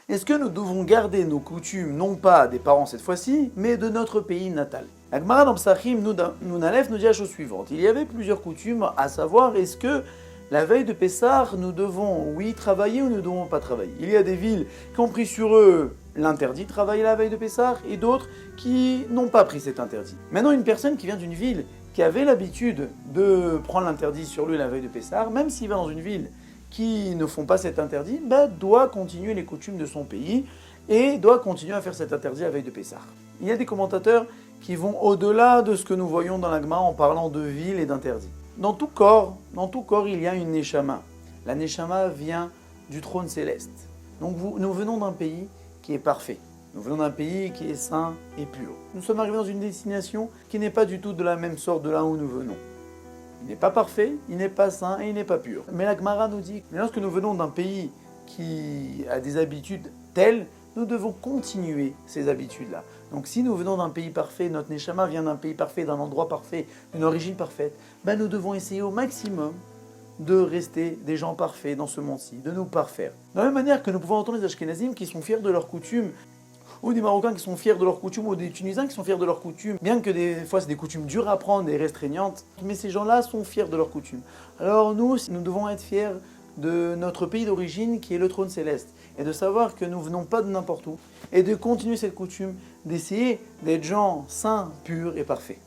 Est-ce que nous devons garder nos coutumes, non pas des parents cette fois-ci, mais de notre pays natal? La Gemara dans Psachim nous dit la chose suivante. Il y avait plusieurs coutumes, à savoir, est-ce que la veille de Pessah, nous devons, oui, travailler ou nous ne devons pas travailler? Il y a des villes qui ont pris sur eux l'interdit de travailler la veille de Pessah et d'autres qui n'ont pas pris cet interdit. Maintenant, une personne qui vient d'une ville qui avait l'habitude de prendre l'interdit sur lui la veille de Pessah, même s'il va dans une ville qui ne font pas cet interdit, doit continuer les coutumes de son pays et doit continuer à faire cet interdit la veille de Pessah. Il y a des commentateurs qui vont au-delà de ce que nous voyons dans la Gemara en parlant de ville et d'interdit. Dans tout corps, il y a une Neshama. La Neshama vient du trône céleste. Donc nous venons d'un pays qui est parfait. Nous venons d'un pays qui est saint et pur. Nous sommes arrivés dans une destination qui n'est pas du tout de la même sorte de là où nous venons. Il n'est pas parfait, il n'est pas saint et il n'est pas pur. Mais la Gemara nous dit que lorsque nous venons d'un pays qui a des habitudes telles, nous devons continuer ces habitudes-là. Donc si nous venons d'un pays parfait, notre Neshama vient d'un pays parfait, d'un endroit parfait, d'une origine parfaite, nous devons essayer au maximum de rester des gens parfaits dans ce monde-ci, de nous parfaire. De la même manière que nous pouvons entendre les Ashkénazim qui sont fiers de leurs coutumes, ou des Marocains qui sont fiers de leurs coutumes, ou des Tunisiens qui sont fiers de leurs coutumes, bien que des fois c'est des coutumes dures à prendre et restreignantes, mais ces gens-là sont fiers de leurs coutumes. Alors nous devons être fiers de notre pays d'origine qui est le trône céleste, et de savoir que nous venons pas de n'importe où, et de continuer cette coutume, d'essayer d'être gens saints, purs et parfaits.